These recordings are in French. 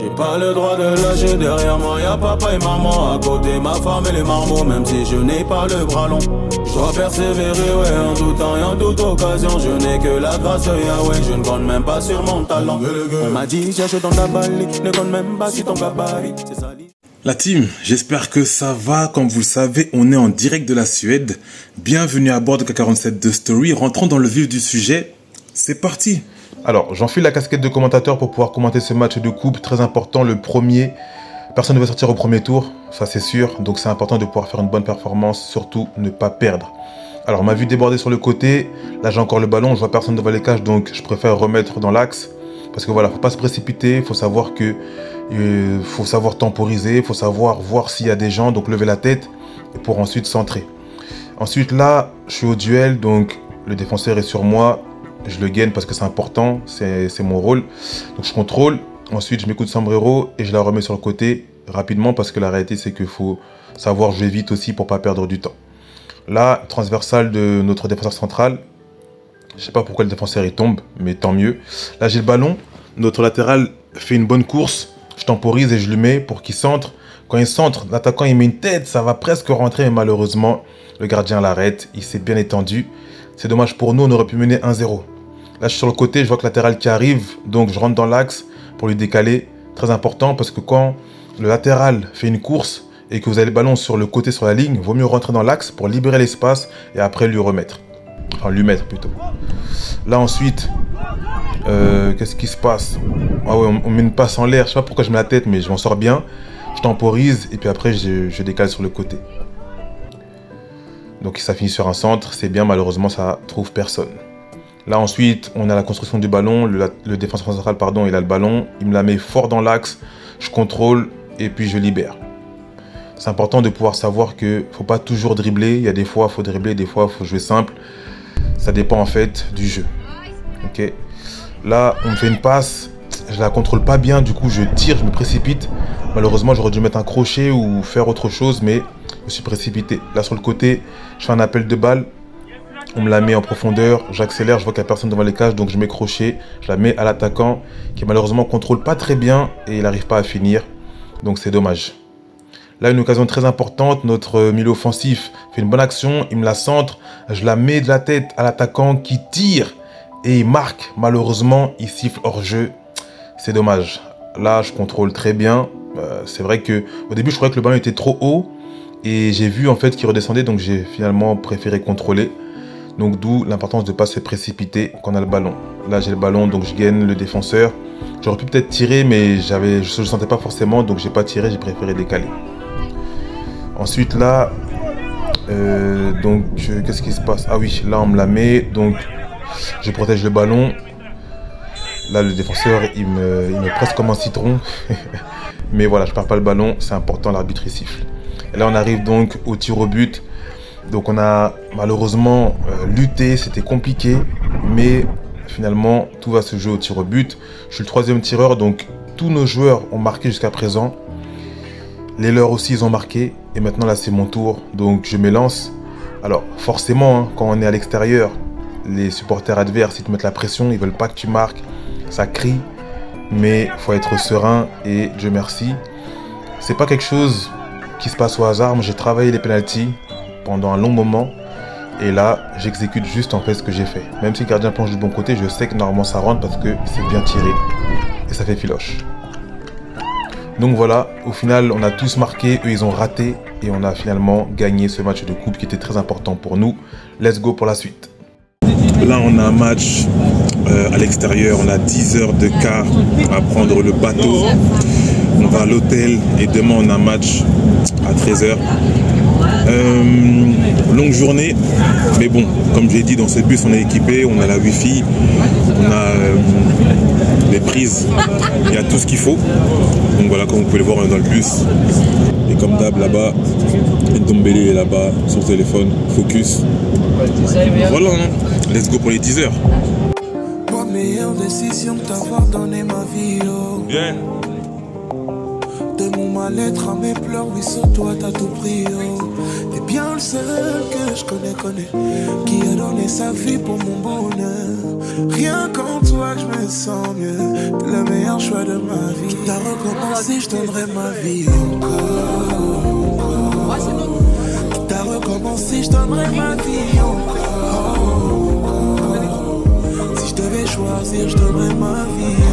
J'ai pas le droit de lâcher, derrière moi y'a papa et maman. À côté ma femme et les marmots, même si je n'ai pas le bras long. Je dois persévérer, ouais, en tout temps et en toute occasion. Je n'ai que la grâce de Yahweh, je ne compte même pas sur mon talent. On m'a dit cherche ton gabarit, ne compte même pas sur ton gabarit. C'est ça. La team, j'espère que ça va. Comme vous le savez, on est en direct de la Suède. Bienvenue à bord de K47 de Story. Rentrons dans le vif du sujet. C'est parti. Alors, j'enfile la casquette de commentateur pour pouvoir commenter ce match de coupe. Très important, le premier. Personne ne va sortir au premier tour, ça c'est sûr. Donc c'est important de pouvoir faire une bonne performance, surtout ne pas perdre. Alors, on m'a vu déborder sur le côté. Là, j'ai encore le ballon, je vois personne devant les cages, donc je préfère remettre dans l'axe. Parce que voilà, faut pas se précipiter, il faut savoir que... faut savoir temporiser, il faut savoir voir s'il y a des gens, donc lever la tête pour ensuite centrer. Ensuite là, je suis au duel, donc le défenseur est sur moi, je le gagne parce que c'est important, c'est mon rôle. Donc je contrôle, ensuite je m'écoute sombrero et je la remets sur le côté rapidement parce que la réalité c'est qu'il faut savoir jouer vite aussi pour pas perdre du temps. Là, transversale de notre défenseur central, je sais pas pourquoi le défenseur il tombe, mais tant mieux. Là j'ai le ballon, notre latéral fait une bonne course. Je temporise et je le mets pour qu'il centre. Quand il centre, l'attaquant il met une tête, ça va presque rentrer, mais malheureusement, le gardien l'arrête. Il s'est bien étendu. C'est dommage pour nous, on aurait pu mener 1-0. Là, je suis sur le côté, je vois que le latéral qui arrive, donc je rentre dans l'axe pour lui décaler. Très important parce que quand le latéral fait une course et que vous avez le ballon sur le côté, sur la ligne, il vaut mieux rentrer dans l'axe pour libérer l'espace et après lui remettre. Enfin, lui mettre plutôt. Là, ensuite... qu'est-ce qui se passe? Ah ouais, on met une passe en l'air, je sais pas pourquoi je mets la tête, mais je m'en sors bien. Je temporise et puis après je décale sur le côté. Donc ça finit sur un centre, c'est bien, malheureusement ça trouve personne. Là ensuite, on a la construction du ballon, le défenseur central, pardon, il a le ballon, il me la met fort dans l'axe, je contrôle et puis je libère. C'est important de pouvoir savoir que faut pas toujours dribbler, il y a des fois il faut dribbler, des fois il faut jouer simple. Ça dépend en fait du jeu. Ok. Là, on me fait une passe, je la contrôle pas bien, du coup je tire, je me précipite. Malheureusement, j'aurais dû mettre un crochet ou faire autre chose, mais je me suis précipité. Là, sur le côté, je fais un appel de balle, on me la met en profondeur, j'accélère, je vois qu'il n'y a personne devant les cages, donc je mets crochet, je la mets à l'attaquant, qui malheureusement contrôle pas très bien et il n'arrive pas à finir, donc c'est dommage. Là, une occasion très importante, notre milieu offensif fait une bonne action, il me la centre, je la mets de la tête à l'attaquant qui tire. Et il marque, malheureusement, il siffle hors jeu. C'est dommage. Là, je contrôle très bien. C'est vrai que au début, je croyais que le ballon était trop haut. Et j'ai vu en fait qu'il redescendait, donc j'ai finalement préféré contrôler. Donc d'où l'importance de ne pas se précipiter quand on a le ballon. Là, j'ai le ballon, donc je gagne le défenseur. J'aurais pu peut-être tirer, mais je ne le sentais pas forcément, donc j'ai pas tiré, j'ai préféré décaler. Ensuite, là, qu'est-ce qui se passe? Ah oui, là, on me la met, donc... Je protège le ballon. Là, le défenseur, il me presse comme un citron. Mais voilà, je ne perds pas le ballon. C'est important, l'arbitre, il siffle. Et là, on arrive donc au tir au but. Donc, on a malheureusement lutté. C'était compliqué. Mais finalement, tout va se jouer au tir au but. Je suis le troisième tireur. Donc, tous nos joueurs ont marqué jusqu'à présent. Les leurs aussi, ils ont marqué. Et maintenant, là, c'est mon tour. Donc, je m'élance. Alors, forcément, hein, quand on est à l'extérieur, les supporters adverses, ils te mettent la pression, ils veulent pas que tu marques, ça crie, mais il faut être serein et Dieu merci. C'est pas quelque chose qui se passe au hasard. Moi, j'ai travaillé les pénaltys pendant un long moment et là, j'exécute juste en fait ce que j'ai fait. Même si le gardien penche du bon côté, je sais que normalement ça rentre parce que c'est bien tiré et ça fait filoche. Donc voilà, au final, on a tous marqué, eux ils ont raté et on a finalement gagné ce match de coupe qui était très important pour nous. Let's go pour la suite. Là, on a un match à l'extérieur. On a 10 heures de car à prendre le bateau. On va à l'hôtel et demain, on a un match à 13 h. Longue journée, mais bon, comme je l'ai dit, dans ce bus, on est équipé. On a la Wi-Fi, on a les prises, il y a tout ce qu'il faut. Donc voilà, comme vous pouvez le voir, on est dans le bus. Et comme d'hab, là-bas, Ndombele est là-bas, sur le téléphone, focus. Voilà, hein. Let's go pour les 10 heures. Ma meilleure décision de t'avoir donné ma vie, oh. Bien. De mon mal-être à mes pleurs, oui, sur toi t'as tout pris, oh. bien le seul que je connais, qui a donné sa vie pour mon bonheur. Rien qu'en toi que je me sens mieux, t'es le meilleur choix de ma vie. Quitte à recommencer, je donnerai ma vie encore. Quitte à recommencer, je donnerai ma vie encore. Si je devais choisir, je donnerais ma vie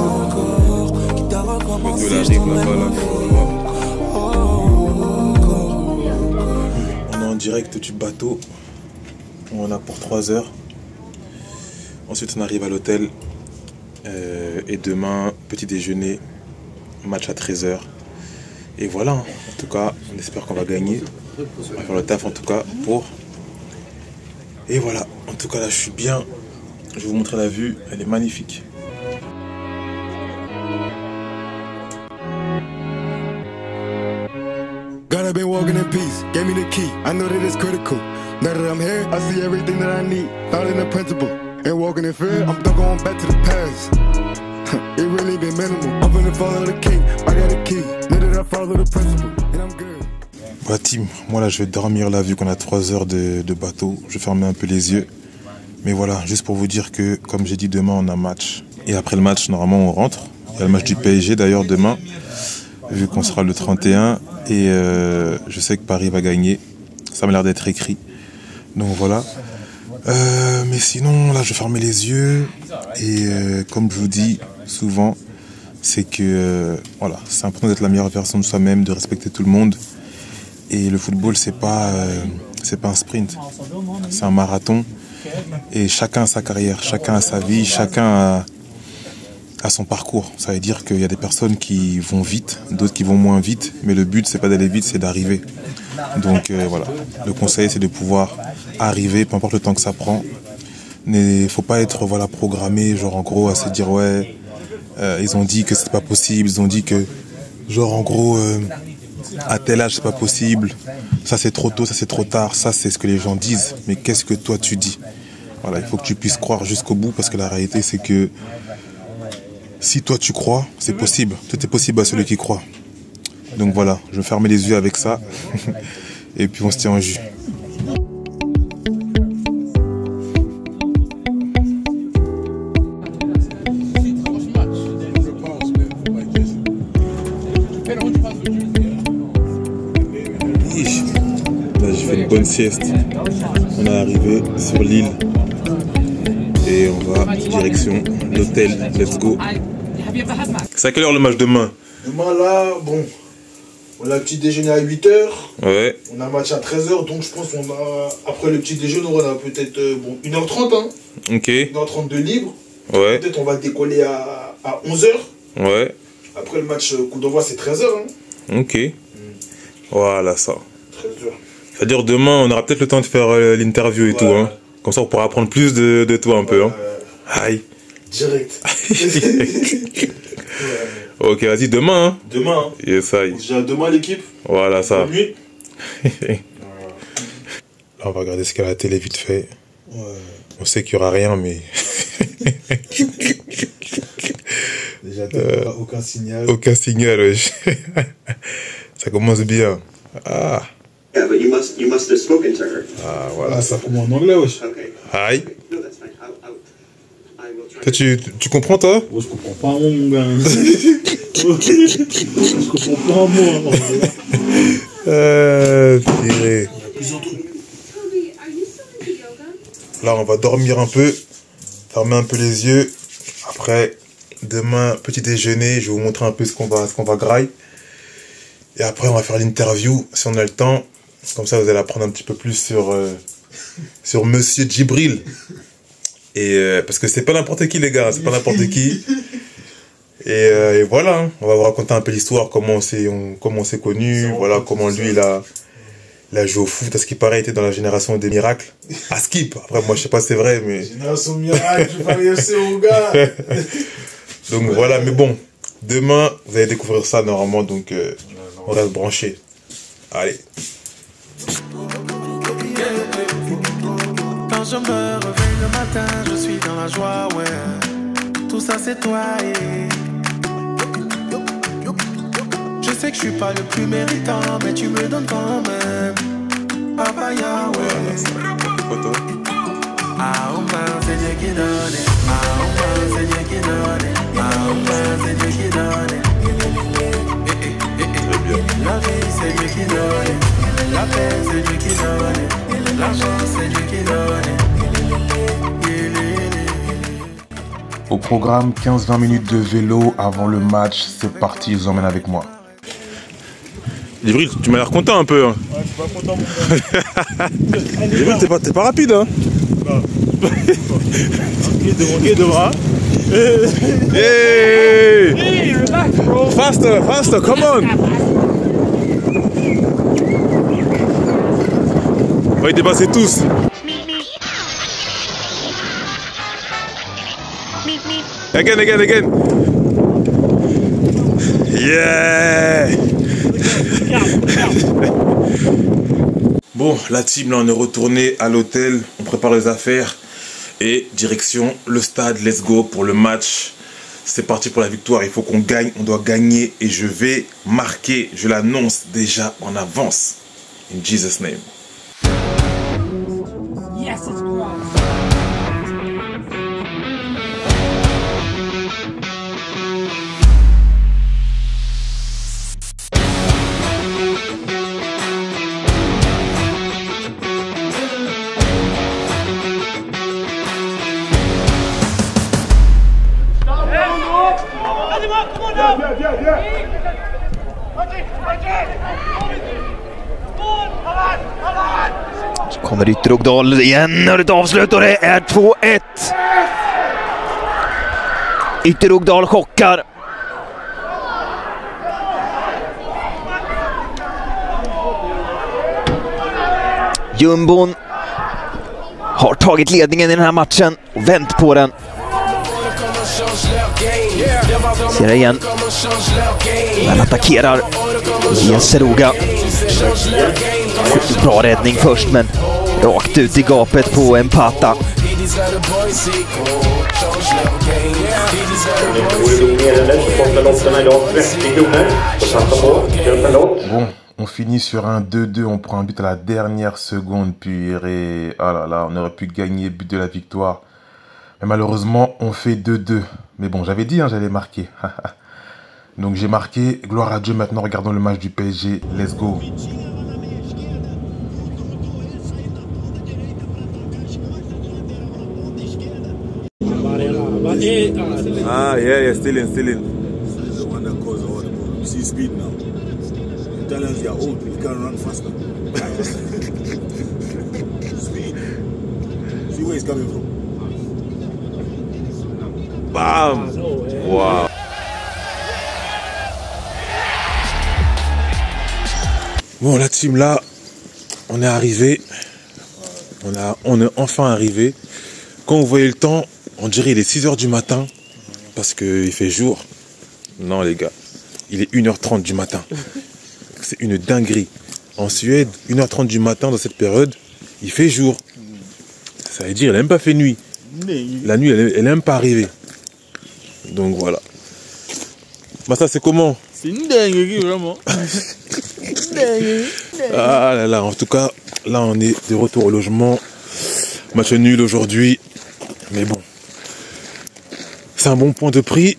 encore. Quitte à recommencer, je donnerais ma vie encore. On est en direct du bateau. On a pour 3 heures. Ensuite, on arrive à l'hôtel. Et demain, petit déjeuner, match à 13h. Et voilà, en tout cas, on espère qu'on va gagner. On va faire le taf en tout cas pour. Et voilà, en tout cas là je suis bien. Je vais vous montrer la vue, elle est magnifique. God, I've been walking in peace, gave me the key. I know that it's critical. Now that I'm here, I see everything that I need. Found in the principle. And walking in fear, I'm not going back to the past. It really been minimal. I'm gonna follow the king. I got a key. Know that I follow the principle. And I'm good. Voilà team, moi là je vais dormir là vu qu'on a 3 heures de bateau. Je vais fermer un peu les yeux. Mais voilà, juste pour vous dire que comme j'ai dit, demain on a match. Et après le match, normalement on rentre. Il y a le match du PSG d'ailleurs demain. Vu qu'on sera le 31. Et je sais que Paris va gagner. Ça m'a l'air d'être écrit. Donc voilà. Mais sinon là je vais fermer les yeux. Et comme je vous dis souvent, c'est que voilà, c'est important d'être la meilleure version de soi-même, de respecter tout le monde. Et le football, c'est pas un sprint, c'est un marathon. Et chacun a sa carrière, chacun a sa vie, chacun a son parcours. Ça veut dire qu'il y a des personnes qui vont vite, d'autres qui vont moins vite. Mais le but, c'est pas d'aller vite, c'est d'arriver. Donc voilà, le conseil, c'est de pouvoir arriver, peu importe le temps que ça prend. Il faut pas être programmé, genre en gros, à se dire ouais, ils ont dit que c'est pas possible, ils ont dit que genre en gros. À tel âge c'est pas possible, ça c'est trop tôt, ça c'est trop tard, ça c'est ce que les gens disent, mais qu'est-ce que toi tu dis? Voilà, il faut que tu puisses croire jusqu'au bout parce que la réalité c'est que si toi tu crois, c'est possible, tout est possible à celui qui croit. Donc voilà, je vais fermer les yeux avec ça et puis on se tient en jus. Bonne sieste. On est arrivé sur l'île et on va direction l'hôtel. Let's go. C'est à quelle heure le match demain? Demain là, bon, on a le petit déjeuner à 8h. Ouais. On a un match à 13h, donc je pense qu'on a, après le petit déjeuner, on a peut-être 1h30. Hein. Ok. 1h30 de libre. Ouais. Peut-être on va décoller à 11h. Ouais. Après le match coup d'envoi, c'est 13h. Hein. Ok. Voilà ça. 13h. C'est-à-dire demain, on aura peut-être le temps de faire l'interview et tout. Hein. Comme ça, on pourra apprendre plus de toi un peu. Hein. Aïe. Direct. Ok, vas-y, demain. Hein. Demain. Hein. Yes, aïe. Déjà demain l'équipe. Voilà ça. Bonne nuit. Là, on va regarder ce qu'il y a à la télé vite fait. Ouais. On sait qu'il n'y aura rien, mais... Déjà, aucun signal. Aucun signal, wesh. Ça commence bien. Ah. Yeah, but you must have spoken to her. Ah, voilà. Ah, ça commence en anglais, wesh. Okay. Aïe. No, that's fine. I will try. Toi, tu comprends, toi? Moi, je comprends pas un mot, mon gars. Je comprends pas un mot. Tiré. Plusieurs trucs. Là, on va dormir un peu, fermer un peu les yeux. Après, demain, petit déjeuner, je vais vous montrer un peu ce qu'on va grailler. Et après, on va faire l'interview, si on a le temps. Comme ça, vous allez apprendre un petit peu plus sur Monsieur Djibril. Et parce que c'est pas n'importe qui, les gars, c'est pas n'importe qui. Et voilà, hein, on va vous raconter un peu l'histoire, comment on s'est connus, voilà, comment lui, il a joué au foot. À ce qui paraît, il était dans la génération des miracles. À Skip. Après, moi, je sais pas si c'est vrai, mais... Génération miracle, je vais pas laisser au gars. Donc voilà, mais bon, demain, vous allez découvrir ça normalement, donc on reste branché. Allez. Quand je me réveille le matin, je suis dans la joie, ouais. Tout ça c'est toi et... Je sais que je suis pas le plus méritant, mais tu me donnes quand même. Ah bah Yahweh. Ah oh man, c'est Dieu qui donne. Ah oh man, c'est Dieu qui donne. Ah oh man, c'est Dieu qui donne. La vie c'est Dieu qui donne. La paix c'est Dieu qui donne. L'argent c'est Dieu qui donne. Au programme, 15-20 minutes de vélo avant le match. C'est parti, ils emmènent avec moi. Livril, tu m'as l'air content un peu. Hein. Ouais, je suis pas content. Livril, t'es pas rapide. Hein. Ok, de bras. Hey! Hey, relax, bro. Faster, faster, come on. On va y dépasser tous. Again. Yeah. Bon, la team, là, on est retourné à l'hôtel. On prépare les affaires. Et direction le stade. Let's go pour le match. C'est parti pour la victoire. Il faut qu'on gagne. On doit gagner. Et je vais marquer. Je l'annonce déjà en avance. In Jesus' name. Yes, it's gross. Så kommer Ytterogdal igen och det avslut och det är 2-1. Ytterogdal chockar. Jumbon har tagit ledningen i den här matchen och vänt på den. Ser det igen. Han attackerar Jeseruga. Bra räddning först, men rakt ut i gapet på Empata. Bon, on finit sur un 2-2, on prend un but à la dernière seconde, puis ah là là, on aurait pu gagner, but de la victoire. Mais malheureusement, on fait 2-2. Mais bon, j'avais dit, hein, j'allais marquer. Donc j'ai marqué, gloire à Dieu. Maintenant, regardons le match du PSG. Let's go. Ah, yeah, still in. This is the one that caused all the problem. You see speed now. The Italians, they are old. You can't run faster. Speed. See where he's coming from. Bam! Wow! Bon, la team là, on est arrivé. On est enfin arrivé. Quand on voyait le temps, on dirait il est 6 h du matin parce qu'il fait jour. Non les gars, il est 1h30 du matin. C'est une dinguerie. En Suède, 1h30 du matin dans cette période, il fait jour. Ça veut dire il n'a même pas fait nuit. La nuit, elle n'est même pas arrivée. Donc voilà. Bah ça c'est comment? C'est une dinguerie vraiment. Ah là là, en tout cas, là on est de retour au logement. Match nul aujourd'hui. Mais bon. C'est un bon point de prix.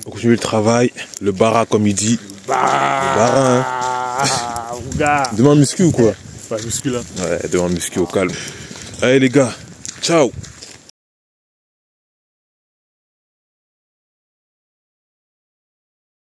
On continue le travail. Le bara comme il dit. Le bara, hein. Demain muscu ou quoi? Pas muscu là. Ouais, demain muscu au calme. Allez les gars, ciao.